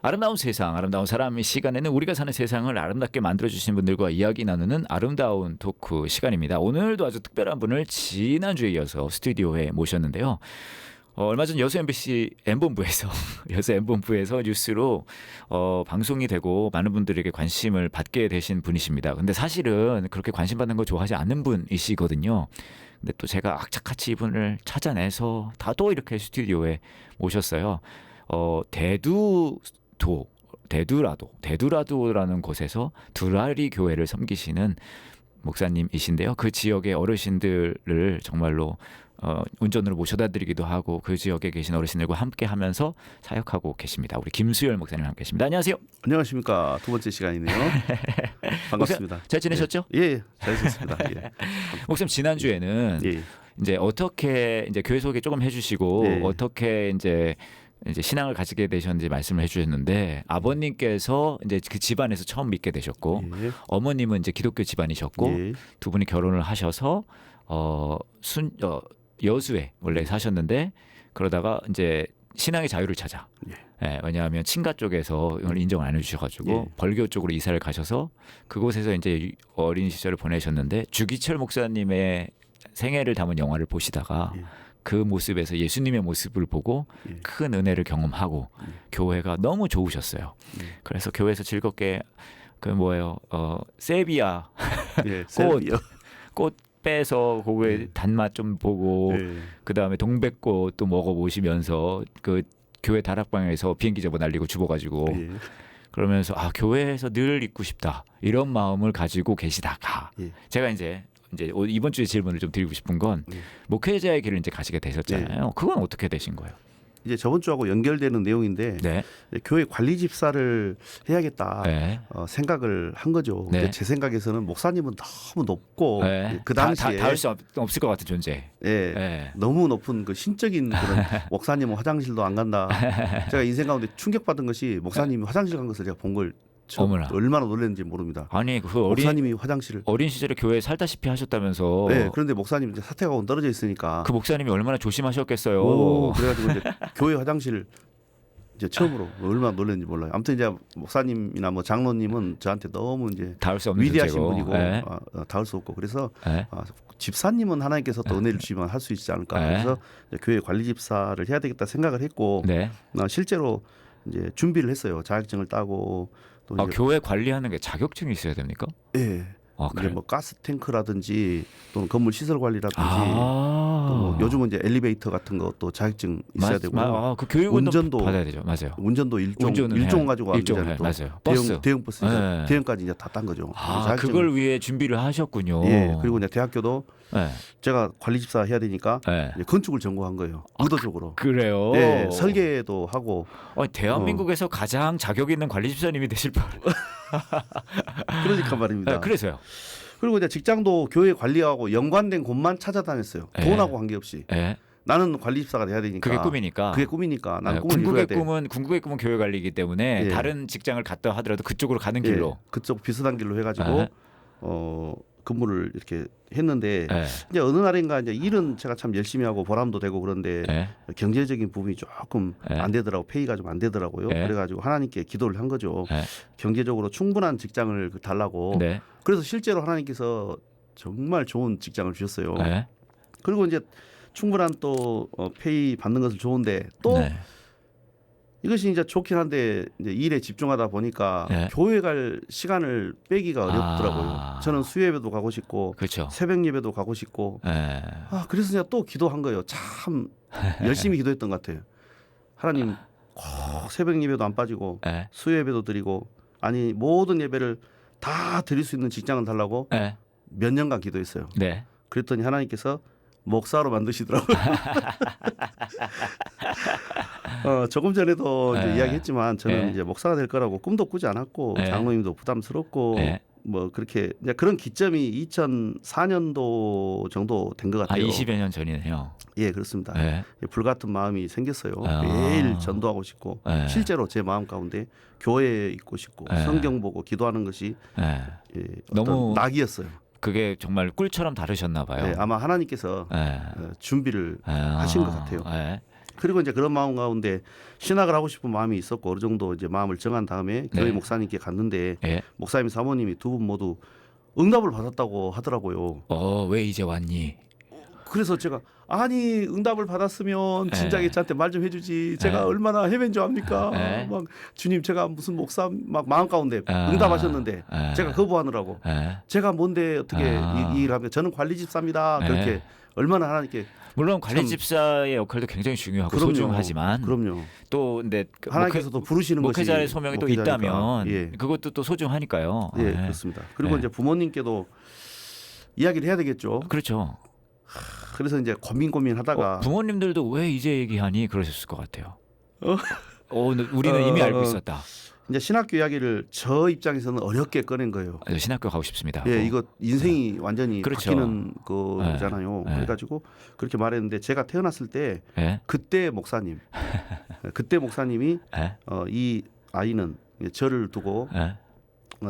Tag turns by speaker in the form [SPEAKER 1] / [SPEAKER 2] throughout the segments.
[SPEAKER 1] 아름다운 세상, 아름다운 사람 이 시간에는 우리가 사는 세상을 아름답게 만들어주신 분들과 이야기 나누는 아름다운 토크 시간입니다. 오늘도 아주 특별한 분을 지난주에 이어서 스튜디오에 모셨는데요. 얼마 전 여수 MBC M본부에서 여수 M본부에서 뉴스로 방송이 되고 많은 분들에게 관심을 받게 되신 분이십니다. 근데 사실은 그렇게 관심 받는 거 좋아하지 않는 분이시거든요. 근데 또 제가 악착같이 이분을 찾아내서 또 이렇게 스튜디오에 모셨어요. 대두라도라는 곳에서 두라리 교회를 섬기시는 목사님이신데요. 그 지역의 어르신들을 정말로 운전으로 모셔다 드리기도 하고 그 지역에 계신 어르신들과 함께 하면서 사역하고 계십니다. 우리 김수열 목사님 함께 계십니다. 안녕하세요.
[SPEAKER 2] 안녕하십니까. 두 번째 시간이네요. 반갑습니다.
[SPEAKER 1] 잘 지내셨죠?
[SPEAKER 2] 예, 잘 지냈습니다. 예.
[SPEAKER 1] 목사님 지난주에는
[SPEAKER 2] 예.
[SPEAKER 1] 이제 어떻게 이제 교회 소개 조금 해주시고
[SPEAKER 2] 네.
[SPEAKER 1] 어떻게 이제 신앙을 가지게 되셨는지 말씀을 해주셨는데 아버님께서 이제 그 집안에서 처음 믿게 되셨고
[SPEAKER 2] 예.
[SPEAKER 1] 어머님은 이제 기독교 집안이셨고
[SPEAKER 2] 예.
[SPEAKER 1] 두 분이 결혼을 하셔서 여수에 원래 사셨는데 그러다가 이제 신앙의 자유를 찾아. 예, 왜냐하면 친가 쪽에서 이걸 인정을 안 해주셔가지고
[SPEAKER 2] 예.
[SPEAKER 1] 벌교 쪽으로 이사를 가셔서 그곳에서 이제 어린 시절을 보내셨는데 주기철 목사님의 생애를 담은 영화를 보시다가
[SPEAKER 2] 예.
[SPEAKER 1] 그 모습에서 예수님의 모습을 보고
[SPEAKER 2] 예.
[SPEAKER 1] 큰 은혜를 경험하고 교회가 너무 좋으셨어요. 그래서 교회에서 즐겁게 세비야
[SPEAKER 2] 예.
[SPEAKER 1] 꽃 빼서 그거의 단맛 좀 보고
[SPEAKER 2] 예.
[SPEAKER 1] 그다음에 동백꽃 또 먹어보시면서 그 교회 다락방에서 비행기 접어 날리고 죽어가지고
[SPEAKER 2] 예.
[SPEAKER 1] 그러면서 교회에서 늘 있고 싶다 이런 마음을 가지고 계시다가
[SPEAKER 2] 예.
[SPEAKER 1] 제가 이제 이번 주에 질문을 좀 드리고 싶은 건 목회자의 길을 이제 가시게 되셨잖아요. 그건 어떻게 되신 거예요?
[SPEAKER 2] 이제 저번 주하고 연결되는 내용인데
[SPEAKER 1] 네.
[SPEAKER 2] 교회 관리 집사를 해야겠다
[SPEAKER 1] 네.
[SPEAKER 2] 생각을 한 거죠.
[SPEAKER 1] 네.
[SPEAKER 2] 근데 제 생각에서는 목사님은 너무 높고
[SPEAKER 1] 네.
[SPEAKER 2] 그 당시에
[SPEAKER 1] 닿을 수 없을 것 같은 존재.
[SPEAKER 2] 예,
[SPEAKER 1] 네.
[SPEAKER 2] 너무 높은 그 신적인 그런 목사님은 화장실도 안 간다. 제가 인생 가운데 충격받은 것이 목사님이 화장실 간 것을 제가 본 걸
[SPEAKER 1] 어머나.
[SPEAKER 2] 얼마나 놀랐는지 모릅니다.
[SPEAKER 1] 아니 그
[SPEAKER 2] 목사님이 화장실을
[SPEAKER 1] 어린 시절에 교회에 살다시피 하셨다면서.
[SPEAKER 2] 네, 그런데 목사님 이제 사태가 떨어져 있으니까
[SPEAKER 1] 그 목사님이 얼마나 조심하셨겠어요.
[SPEAKER 2] 그래가지고 이제 교회 화장실 이제 처음으로 얼마나 놀랐는지 몰라요. 아무튼 이제 목사님이나 뭐 장로님은 저한테 너무 이제
[SPEAKER 1] 닿을 수 없는
[SPEAKER 2] 위대하신
[SPEAKER 1] 존재고.
[SPEAKER 2] 분이고
[SPEAKER 1] 네.
[SPEAKER 2] 닿을 수 없고 그래서
[SPEAKER 1] 네.
[SPEAKER 2] 집사님은 하나님께서 또 은혜를 주시면 할 수 있지 않을까.
[SPEAKER 1] 네.
[SPEAKER 2] 그래서 이제 교회 관리 집사를 해야 되겠다 생각을 했고
[SPEAKER 1] 네.
[SPEAKER 2] 실제로 이제 준비를 했어요. 자격증을 따고 또 이제
[SPEAKER 1] 교회 관리하는 게 자격증이 있어야 됩니까?
[SPEAKER 2] 예. 이제
[SPEAKER 1] 그래요?
[SPEAKER 2] 뭐 가스 탱크라든지 또는 건물 시설 관리라든지
[SPEAKER 1] 또
[SPEAKER 2] 요즘은 이제 엘리베이터 같은 것도 자격증 있어야 되고
[SPEAKER 1] 그 교육은
[SPEAKER 2] 운전도
[SPEAKER 1] 받아야 되죠. 맞아요.
[SPEAKER 2] 운전도 일종 가지고 안 되잖아요.
[SPEAKER 1] 맞아요. 버스.
[SPEAKER 2] 대형 버스
[SPEAKER 1] 네.
[SPEAKER 2] 대형까지 이제 다 딴 거죠.
[SPEAKER 1] 그걸 위해 준비를 하셨군요.
[SPEAKER 2] 예. 그리고 이제 대학교도
[SPEAKER 1] 네.
[SPEAKER 2] 제가 관리집사 해야 되니까
[SPEAKER 1] 네.
[SPEAKER 2] 이제 건축을 전공한 거예요. 의도적으로.
[SPEAKER 1] 그래요.
[SPEAKER 2] 예. 설계도 하고.
[SPEAKER 1] 대한민국에서 가장 자격 있는 관리 집사님이 되실 뻔.
[SPEAKER 2] 그러니까 말입니다.
[SPEAKER 1] 네, 그래서요.
[SPEAKER 2] 그리고 이제 직장도 교회 관리하고 연관된 곳만 찾아다녔어요.
[SPEAKER 1] 네.
[SPEAKER 2] 돈하고 관계없이.
[SPEAKER 1] 네.
[SPEAKER 2] 나는 관리집사가 돼야 되니까.
[SPEAKER 1] 그게 꿈이니까.
[SPEAKER 2] 나는 꿈을 이루어야 돼.
[SPEAKER 1] 궁극의 꿈은 교회 관리이기 때문에
[SPEAKER 2] 예.
[SPEAKER 1] 다른 직장을 갔다 하더라도 그쪽으로 가는 길로.
[SPEAKER 2] 그쪽 비슷한 길로 해가지고 근무를 이렇게 했는데
[SPEAKER 1] 네.
[SPEAKER 2] 이제 어느 날인가 이제 일은 제가 참 열심히 하고 보람도 되고 그런데
[SPEAKER 1] 네.
[SPEAKER 2] 경제적인 부분이 조금
[SPEAKER 1] 네.
[SPEAKER 2] 안 되더라고. 페이가 좀 안 되더라고요.
[SPEAKER 1] 네.
[SPEAKER 2] 그래가지고 하나님께 기도를 한 거죠.
[SPEAKER 1] 네.
[SPEAKER 2] 경제적으로 충분한 직장을 달라고.
[SPEAKER 1] 네.
[SPEAKER 2] 그래서 실제로 하나님께서 정말 좋은 직장을 주셨어요.
[SPEAKER 1] 네.
[SPEAKER 2] 그리고 이제 충분한 또 페이 받는 것은 좋은데 또
[SPEAKER 1] 네.
[SPEAKER 2] 이것이 이제 좋긴 한데 이제 일에 집중하다 보니까
[SPEAKER 1] 네.
[SPEAKER 2] 교회 갈 시간을 빼기가 어렵더라고요. 저는 수요 예배도 가고 싶고
[SPEAKER 1] 그렇죠.
[SPEAKER 2] 새벽 예배도 가고 싶고
[SPEAKER 1] 네.
[SPEAKER 2] 그래서 제가 또 기도한 거예요. 참 열심히 기도했던 것 같아요. 하나님 꼭 새벽 예배도 안 빠지고
[SPEAKER 1] 네.
[SPEAKER 2] 수요 예배도 드리고 모든 예배를 다 드릴 수 있는 직장을 달라고
[SPEAKER 1] 네.
[SPEAKER 2] 몇 년간 기도했어요.
[SPEAKER 1] 네.
[SPEAKER 2] 그랬더니 하나님께서 목사로 만드시더라고요. 조금 전에도 이제 이야기했지만 저는 이제 목사가 될 거라고 꿈도 꾸지 않았고 장로님도 부담스럽고 뭐 그렇게 이제 그런 기점이 2004년도 정도 된 것 같아요.
[SPEAKER 1] 20여 년 전이네요.
[SPEAKER 2] 예, 그렇습니다.
[SPEAKER 1] 네.
[SPEAKER 2] 불같은 마음이 생겼어요. 매일 전도하고 싶고 실제로 제 마음 가운데 교회에 있고 싶고 성경 보고 기도하는 것이
[SPEAKER 1] 너무
[SPEAKER 2] 낙이었어요.
[SPEAKER 1] 그게 정말 꿀처럼 다르셨나 봐요.
[SPEAKER 2] 아마 하나님께서 준비를 하신 것 같아요. 그리고 이제 그런 마음 가운데 신학을 하고 싶은 마음이 있었고 어느 정도 이제 마음을 정한 다음에 교회
[SPEAKER 1] 네.
[SPEAKER 2] 목사님께 갔는데
[SPEAKER 1] 예.
[SPEAKER 2] 목사님 사모님이 두 분 모두 응답을 받았다고 하더라고요.
[SPEAKER 1] 왜 이제 왔니?
[SPEAKER 2] 그래서 제가 아니 응답을 받았으면 진작에
[SPEAKER 1] 예.
[SPEAKER 2] 저한테 말 좀 해주지. 제가
[SPEAKER 1] 예.
[SPEAKER 2] 얼마나 헤맨 줄 압니까?
[SPEAKER 1] 예.
[SPEAKER 2] 막 주님 제가 무슨 목사 막 마음 가운데
[SPEAKER 1] 아.
[SPEAKER 2] 응답하셨는데
[SPEAKER 1] 예.
[SPEAKER 2] 제가 거부하느라고
[SPEAKER 1] 예.
[SPEAKER 2] 제가 뭔데 어떻게 이 일을 하면 저는 관리 집사입니다. 그렇게
[SPEAKER 1] 예.
[SPEAKER 2] 얼마나 하나님께
[SPEAKER 1] 물론 관리
[SPEAKER 2] 참-
[SPEAKER 1] 집사의 역할도 굉장히 중요하고
[SPEAKER 2] 그럼요.
[SPEAKER 1] 소중하지만
[SPEAKER 2] 그럼요.
[SPEAKER 1] 또 근데 그
[SPEAKER 2] 하나님께서도 부르시는 것이
[SPEAKER 1] 목회자의 소명이 또
[SPEAKER 2] 목회자니까.
[SPEAKER 1] 있다면
[SPEAKER 2] 예.
[SPEAKER 1] 그것도 또 소중하니까요.
[SPEAKER 2] 예,
[SPEAKER 1] 예.
[SPEAKER 2] 그렇습니다. 그리고
[SPEAKER 1] 예.
[SPEAKER 2] 이제 부모님께도 이야기를 해야 되겠죠.
[SPEAKER 1] 그렇죠.
[SPEAKER 2] 그래서 이제 고민하다가
[SPEAKER 1] 부모님들도 왜 이제 얘기하니 그러셨을 것 같아요.
[SPEAKER 2] 어?
[SPEAKER 1] 근데 우리는 이미 알고
[SPEAKER 2] 어.
[SPEAKER 1] 있었다.
[SPEAKER 2] 이제 신학교 이야기를 저 입장에서는 어렵게 꺼낸 거예요.
[SPEAKER 1] 신학교 가고 싶습니다.
[SPEAKER 2] 예, 이거 인생이 완전히
[SPEAKER 1] 그렇죠.
[SPEAKER 2] 바뀌는 거잖아요.
[SPEAKER 1] 예.
[SPEAKER 2] 그래가지고 그렇게 말했는데 제가 태어났을 때
[SPEAKER 1] 예?
[SPEAKER 2] 그때 목사님이
[SPEAKER 1] 예?
[SPEAKER 2] 이 아이는 저를 두고
[SPEAKER 1] 예?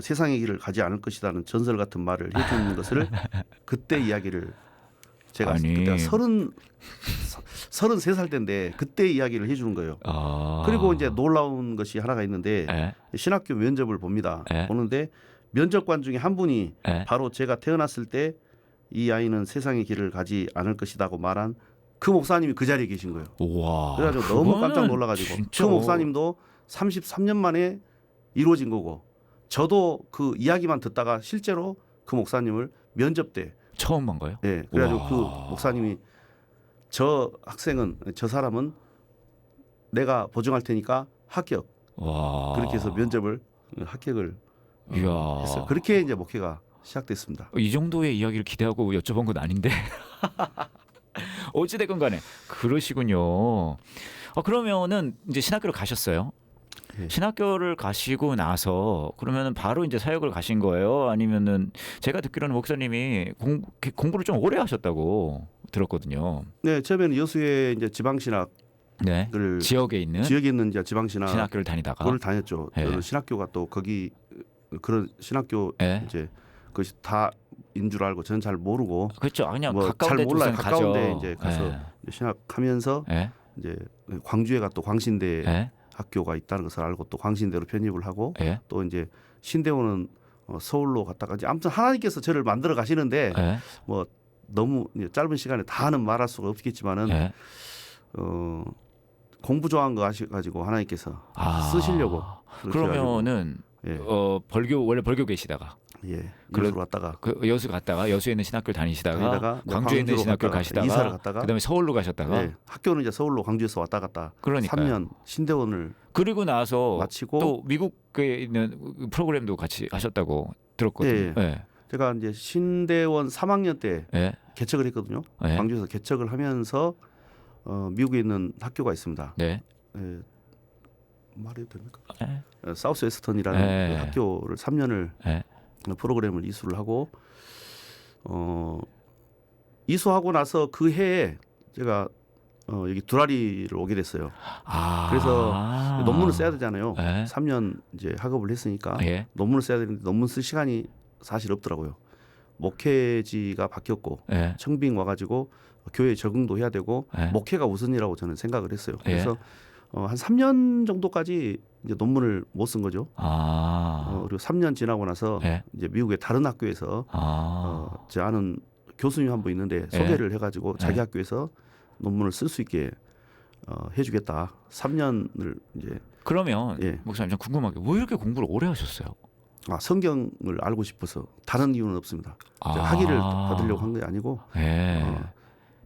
[SPEAKER 2] 세상의 길을 가지 않을 것이라는 전설 같은 말을 해주는 것을 그때 이야기를 제가
[SPEAKER 1] 아니.
[SPEAKER 2] 그때가 33살 때인데 그때 이야기를 해주는 거예요. 그리고 이제 놀라운 것이 하나가 있는데
[SPEAKER 1] 예?
[SPEAKER 2] 신학교 면접을 봅니다.
[SPEAKER 1] 예.
[SPEAKER 2] 보는데 면접관 중에 한 분이
[SPEAKER 1] 예?
[SPEAKER 2] 바로 제가 태어났을 때 이 아이는 세상의 길을 가지 않을 것이라고 말한 그 목사님이 그 자리에 계신 거예요.
[SPEAKER 1] 우와.
[SPEAKER 2] 그래가지고 너무 깜짝
[SPEAKER 1] 그거는
[SPEAKER 2] 놀라가지고
[SPEAKER 1] 진짜
[SPEAKER 2] 그 목사님도 33년 만에 이루어진 거고 저도 그 이야기만 듣다가 실제로 그 목사님을 면접 때
[SPEAKER 1] 처음 본 거예요?
[SPEAKER 2] 예, 그래가지고
[SPEAKER 1] 와.
[SPEAKER 2] 그 목사님이 저 사람은 내가 보증할 테니까 합격
[SPEAKER 1] 와.
[SPEAKER 2] 그렇게 해서 면접을 합격을
[SPEAKER 1] 이야.
[SPEAKER 2] 했어요. 그렇게 이제 목회가 시작됐습니다.
[SPEAKER 1] 이 정도의 이야기를 기대하고 여쭤본 건 아닌데 어찌됐건 간에 그러시군요. 그러면은 이제 신학교를 가셨어요?
[SPEAKER 2] 예.
[SPEAKER 1] 신학교를 가시고 나서 그러면은 바로 이제 사역을 가신 거예요? 아니면은 제가 듣기로는 목사님이 공부를 좀 오래 하셨다고 들었거든요.
[SPEAKER 2] 네, 처음에는 여수의 이제 지방신학을
[SPEAKER 1] 네. 지역에 있는
[SPEAKER 2] 지역에 있는 이제 지방신학
[SPEAKER 1] 신학교를 다니다가
[SPEAKER 2] 그걸 다녔죠.
[SPEAKER 1] 예.
[SPEAKER 2] 저는 신학교가 또 거기 그런 신학교
[SPEAKER 1] 예.
[SPEAKER 2] 이제 그것이 다인 줄 알고 저는 잘 모르고
[SPEAKER 1] 그렇죠. 그냥
[SPEAKER 2] 뭐
[SPEAKER 1] 가까운
[SPEAKER 2] 잘
[SPEAKER 1] 데
[SPEAKER 2] 몰라요.
[SPEAKER 1] 우선
[SPEAKER 2] 가까운데
[SPEAKER 1] 가죠.
[SPEAKER 2] 이제 가서
[SPEAKER 1] 예.
[SPEAKER 2] 신학하면서
[SPEAKER 1] 예.
[SPEAKER 2] 이제 광주에가 또 광신대
[SPEAKER 1] 예.
[SPEAKER 2] 학교가 있다는 것을 알고 또 광신대로 편입을 하고
[SPEAKER 1] 예.
[SPEAKER 2] 또 이제 신대원은 서울로 갔다가 이제 아무튼 하나님께서 저를 만들어 가시는데
[SPEAKER 1] 예.
[SPEAKER 2] 뭐 너무 이제 짧은 시간에 다는 말할 수가 없겠지만은
[SPEAKER 1] 예.
[SPEAKER 2] 공부 좋아한 거 가지고 하나님께서 쓰시려고 그렇게
[SPEAKER 1] 그러면은
[SPEAKER 2] 해가지고,
[SPEAKER 1] 원래 벌교 계시다가
[SPEAKER 2] 여수로 왔다가
[SPEAKER 1] 여수 갔다가 여수에 있는 신학교를 다니시다가
[SPEAKER 2] 다니다가
[SPEAKER 1] 광주에 있는
[SPEAKER 2] 광주로
[SPEAKER 1] 신학교를
[SPEAKER 2] 갔다가
[SPEAKER 1] 가시다가
[SPEAKER 2] 이사를 갔다가
[SPEAKER 1] 그다음에 서울로 가셨다가
[SPEAKER 2] 학교는 이제 서울로 광주에서 왔다 갔다
[SPEAKER 1] 그러니까요.
[SPEAKER 2] 3년 신대원을
[SPEAKER 1] 그리고 나서
[SPEAKER 2] 마치고
[SPEAKER 1] 또 미국에 있는 프로그램도 같이 하셨다고 들었거든요. 예.
[SPEAKER 2] 제가 이제 신대원 3학년 때
[SPEAKER 1] 예.
[SPEAKER 2] 개척을 했거든요.
[SPEAKER 1] 예.
[SPEAKER 2] 광주에서 개척을 하면서 미국에 있는 학교가 있습니다.
[SPEAKER 1] 네.
[SPEAKER 2] 말해도 됩니까?
[SPEAKER 1] 예.
[SPEAKER 2] 사우스 웨스턴이라는
[SPEAKER 1] 예.
[SPEAKER 2] 그 학교를 3년을
[SPEAKER 1] 예.
[SPEAKER 2] 프로그램을 이수를 하고 이수하고 나서 그 해에 제가 여기 두라리를 오게 됐어요. 그래서 논문을 써야 되잖아요.
[SPEAKER 1] 예.
[SPEAKER 2] 3년 이제 학업을 했으니까
[SPEAKER 1] 예.
[SPEAKER 2] 논문을 써야 되는데 논문 쓸 시간이 사실 없더라고요. 목회지가 바뀌었고
[SPEAKER 1] 예.
[SPEAKER 2] 청빙 와가지고 교회에 적응도 해야 되고
[SPEAKER 1] 예.
[SPEAKER 2] 목회가 우선이라고 저는 생각을 했어요. 그래서
[SPEAKER 1] 예.
[SPEAKER 2] 한 3년 정도까지 이제 논문을 못 쓴 거죠. 그리고 3년 지나고 나서
[SPEAKER 1] 예.
[SPEAKER 2] 이제 미국의 다른 학교에서 제 아는 교수님 한 분 있는데 소개를 해가지고 자기 학교에서 논문을 쓸 수 있게 해주겠다. 3년을 이제
[SPEAKER 1] 그러면
[SPEAKER 2] 예.
[SPEAKER 1] 목사님 좀 궁금한 게 왜 이렇게 공부를 오래 하셨어요?
[SPEAKER 2] 성경을 알고 싶어서 다른 이유는 없습니다. 학위를 받으려고 한 게 아니고
[SPEAKER 1] 예.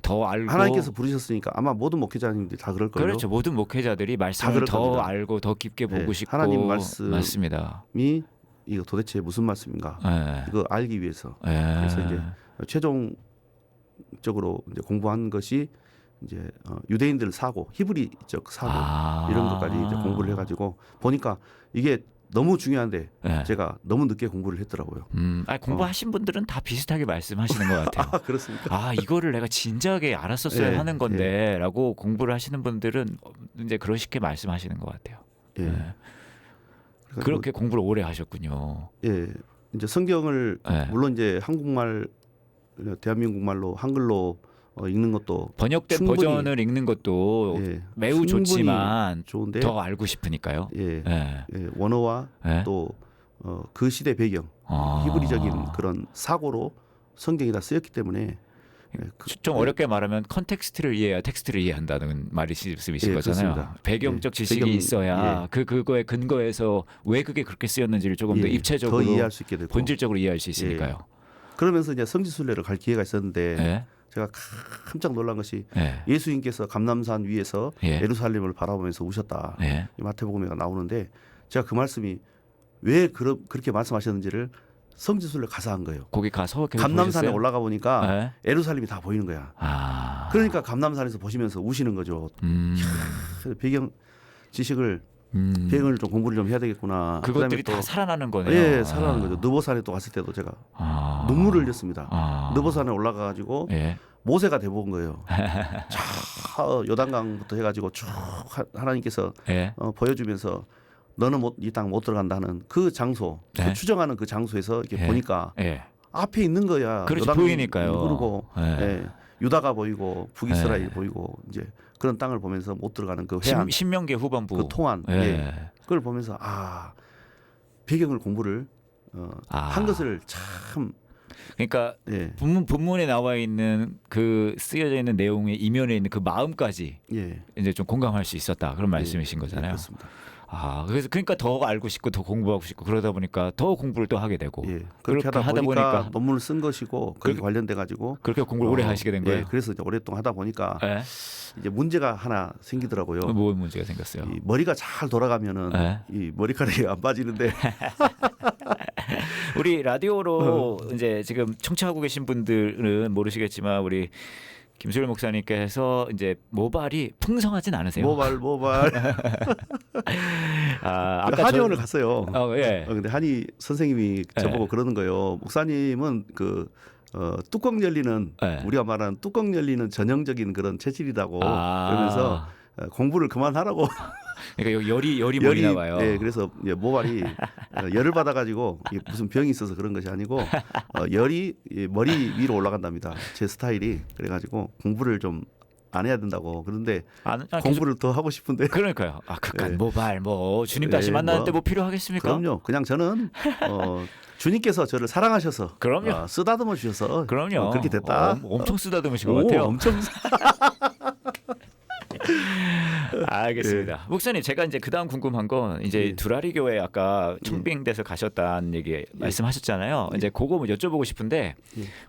[SPEAKER 1] 더 알고
[SPEAKER 2] 하나님께서 부르셨으니까 아마 모든 목회자님들이 다 그럴 거예요.
[SPEAKER 1] 그렇죠. 모든 목회자들이 말씀을
[SPEAKER 2] 그럴
[SPEAKER 1] 더
[SPEAKER 2] 겁니다.
[SPEAKER 1] 알고 더 깊게 보고 싶고
[SPEAKER 2] 하나님 말씀
[SPEAKER 1] 맞습니다.
[SPEAKER 2] 이 이거 도대체 무슨 말씀인가
[SPEAKER 1] 예.
[SPEAKER 2] 이거 알기 위해서
[SPEAKER 1] 예.
[SPEAKER 2] 그래서 이제 최종적으로 이제 공부한 것이 이제 유대인들 사고 히브리적 사고 이런 것까지 이제 공부를 해가지고 보니까 이게 너무 중요한데
[SPEAKER 1] 예.
[SPEAKER 2] 제가 너무 늦게 공부를 했더라고요.
[SPEAKER 1] 공부하신 분들은 다 비슷하게 말씀하시는 것 같아요.
[SPEAKER 2] 그렇습니까?
[SPEAKER 1] 이거를 내가 진작에 알았었어야
[SPEAKER 2] 예,
[SPEAKER 1] 하는 건데라고 공부를 하시는 분들은 이제 그러시게 말씀하시는 것 같아요.
[SPEAKER 2] 예.
[SPEAKER 1] 예. 그렇게 공부를 오래 하셨군요.
[SPEAKER 2] 예. 이제 성경을
[SPEAKER 1] 예.
[SPEAKER 2] 물론 이제 한국말 대한민국 말로 한글로 읽는 것도
[SPEAKER 1] 번역된
[SPEAKER 2] 충분히,
[SPEAKER 1] 버전을 읽는 것도
[SPEAKER 2] 예,
[SPEAKER 1] 매우
[SPEAKER 2] 충분히
[SPEAKER 1] 좋지만
[SPEAKER 2] 좋은데
[SPEAKER 1] 더 알고 싶으니까요.
[SPEAKER 2] 예,
[SPEAKER 1] 예.
[SPEAKER 2] 예, 원어와
[SPEAKER 1] 예.
[SPEAKER 2] 또 그 시대 배경, 히브리적인 그런 사고로 성경이 다 쓰였기 때문에
[SPEAKER 1] 좀 어렵게 말하면 컨텍스트를 이해해야 텍스트를 이해한다는 말씀이신
[SPEAKER 2] 예,
[SPEAKER 1] 거잖아요.
[SPEAKER 2] 그렇습니다.
[SPEAKER 1] 배경적
[SPEAKER 2] 예,
[SPEAKER 1] 지식이
[SPEAKER 2] 배경,
[SPEAKER 1] 있어야 그거에 근거해서 왜 그게 그렇게 쓰였는지를 조금 더
[SPEAKER 2] 예,
[SPEAKER 1] 입체적으로
[SPEAKER 2] 더 이해할 수 있게 되고
[SPEAKER 1] 본질적으로 이해할 수 있으니까요.
[SPEAKER 2] 그러면서 이제 성지순례를 갈 기회가 있었는데
[SPEAKER 1] 예.
[SPEAKER 2] 제가 깜짝 놀란 것이
[SPEAKER 1] 예.
[SPEAKER 2] 예수님께서 감람산 위에서
[SPEAKER 1] 예.
[SPEAKER 2] 예루살렘을 바라보면서 우셨다.
[SPEAKER 1] 예.
[SPEAKER 2] 이 마태복음에 나오는데 제가 그 말씀이 왜 그렇게 말씀하셨는지를 성지순례 가서 한 거예요.
[SPEAKER 1] 거기 가서
[SPEAKER 2] 감람산에
[SPEAKER 1] 보셨어요?
[SPEAKER 2] 올라가 보니까
[SPEAKER 1] 예.
[SPEAKER 2] 예루살렘이 다 보이는 거야.
[SPEAKER 1] 아.
[SPEAKER 2] 그러니까 감람산에서 보시면서 우시는 거죠. 그래서 배경 지식을 배경을 좀 공부를 좀 해야 되겠구나.
[SPEAKER 1] 그것들이
[SPEAKER 2] 또,
[SPEAKER 1] 다 살아나는 거네요.
[SPEAKER 2] 예, 살아나는 거죠. 느보산에 또 갔을 때도 제가 눈물을 흘렸습니다. 느보산에 올라가가지고
[SPEAKER 1] 예.
[SPEAKER 2] 모세가 돼본 거예요. 저 요단강부터 해가지고 쭉 하나님께서
[SPEAKER 1] 예.
[SPEAKER 2] 보여주면서 너는 이 땅 못 들어간다는 그 장소,
[SPEAKER 1] 네.
[SPEAKER 2] 그 추정하는 그 장소에서 이렇게
[SPEAKER 1] 예.
[SPEAKER 2] 보니까
[SPEAKER 1] 예.
[SPEAKER 2] 앞에 있는 거야.
[SPEAKER 1] 그렇지,
[SPEAKER 2] 요단강이
[SPEAKER 1] 보이니까요.
[SPEAKER 2] 그리고
[SPEAKER 1] 예.
[SPEAKER 2] 예, 유다가 보이고 북이스라엘이
[SPEAKER 1] 예.
[SPEAKER 2] 보이고 이제 그런 땅을 보면서 못 들어가는 그 회한,
[SPEAKER 1] 신명기 후반부
[SPEAKER 2] 그 통한,
[SPEAKER 1] 예.
[SPEAKER 2] 예. 그걸 보면서 배경을 공부를 한 것을 참
[SPEAKER 1] 그러니까
[SPEAKER 2] 예,
[SPEAKER 1] 본문에 나와 있는 그 쓰여져 있는 내용의 이면에 있는 그 마음까지
[SPEAKER 2] 예,
[SPEAKER 1] 이제 좀 공감할 수 있었다 그런 말씀이신
[SPEAKER 2] 예,
[SPEAKER 1] 거잖아요.
[SPEAKER 2] 그렇습니다.
[SPEAKER 1] 그래서 그러니까 더 알고 싶고 더 공부하고 싶고 그러다 보니까 더 공부를 또 하게 되고
[SPEAKER 2] 예,
[SPEAKER 1] 그렇게
[SPEAKER 2] 그렇게 하다 보니까
[SPEAKER 1] 보니까
[SPEAKER 2] 논문을 쓴 것이고 그렇게 관련돼 가지고
[SPEAKER 1] 그렇게 공부를 오래 하시게 된 거예요.
[SPEAKER 2] 예, 그래서 이제 오랫동안 하다 보니까
[SPEAKER 1] 예?
[SPEAKER 2] 이제 문제가 하나 생기더라고요.
[SPEAKER 1] 뭐 문제가 생겼어요?
[SPEAKER 2] 이 머리가 잘 돌아가면은
[SPEAKER 1] 예?
[SPEAKER 2] 이 머리카락이 안 빠지는데
[SPEAKER 1] 우리 라디오로 이제 지금 청취하고 계신 분들은 모르시겠지만 우리 김수일 목사님께서 이제 모발이 풍성하진 않으세요?
[SPEAKER 2] 모발
[SPEAKER 1] 아까
[SPEAKER 2] 한의원을 갔어요.
[SPEAKER 1] 예.
[SPEAKER 2] 근데 한의 선생님이 저보고 그러는 거예요. 목사님은 그 뚜껑 열리는
[SPEAKER 1] 예.
[SPEAKER 2] 우리가 말하는 뚜껑 열리는 전형적인 그런 체질이라고
[SPEAKER 1] 아.
[SPEAKER 2] 그러면서 공부를 그만하라고.
[SPEAKER 1] 그러니까 열이 머리 나와요.
[SPEAKER 2] 네, 그래서 모발이 열을 받아가지고 이게 무슨 병이 있어서 그런 것이 아니고 열이 머리 위로 올라간답니다. 제 스타일이 그래가지고 공부를 좀 안 해야 된다고. 그런데 공부를 더 하고 싶은데.
[SPEAKER 1] 그러니까요. 극한
[SPEAKER 2] 네.
[SPEAKER 1] 모발 뭐 주님 다시 만나는 때 뭐 필요하겠습니까?
[SPEAKER 2] 그럼요. 그냥 저는 주님께서 저를 사랑하셔서
[SPEAKER 1] 그럼요.
[SPEAKER 2] 쓰다듬어 주셔서
[SPEAKER 1] 그럼요.
[SPEAKER 2] 그렇게 됐다.
[SPEAKER 1] 엄청 쓰다듬으신 것 같아요.
[SPEAKER 2] 엄청
[SPEAKER 1] 알겠습니다. 목사님 제가 이제 그다음 궁금한 건 이제 두라리 교회 아까 청빙돼서 가셨다는 얘기 말씀하셨잖아요. 이제 그거 뭐 여쭤보고 싶은데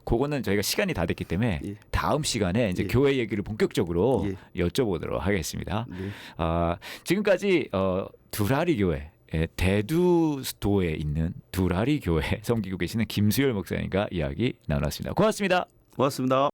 [SPEAKER 1] 그거는 저희가 시간이 다 됐기 때문에 다음 시간에 이제 교회 얘기를 본격적으로 여쭤보도록 하겠습니다. 지금까지 두라리 교회 대두도에 있는 두라리 교회 섬기고 계시는 김수열 목사님과 이야기 나눴습니다. 고맙습니다.
[SPEAKER 2] 고맙습니다.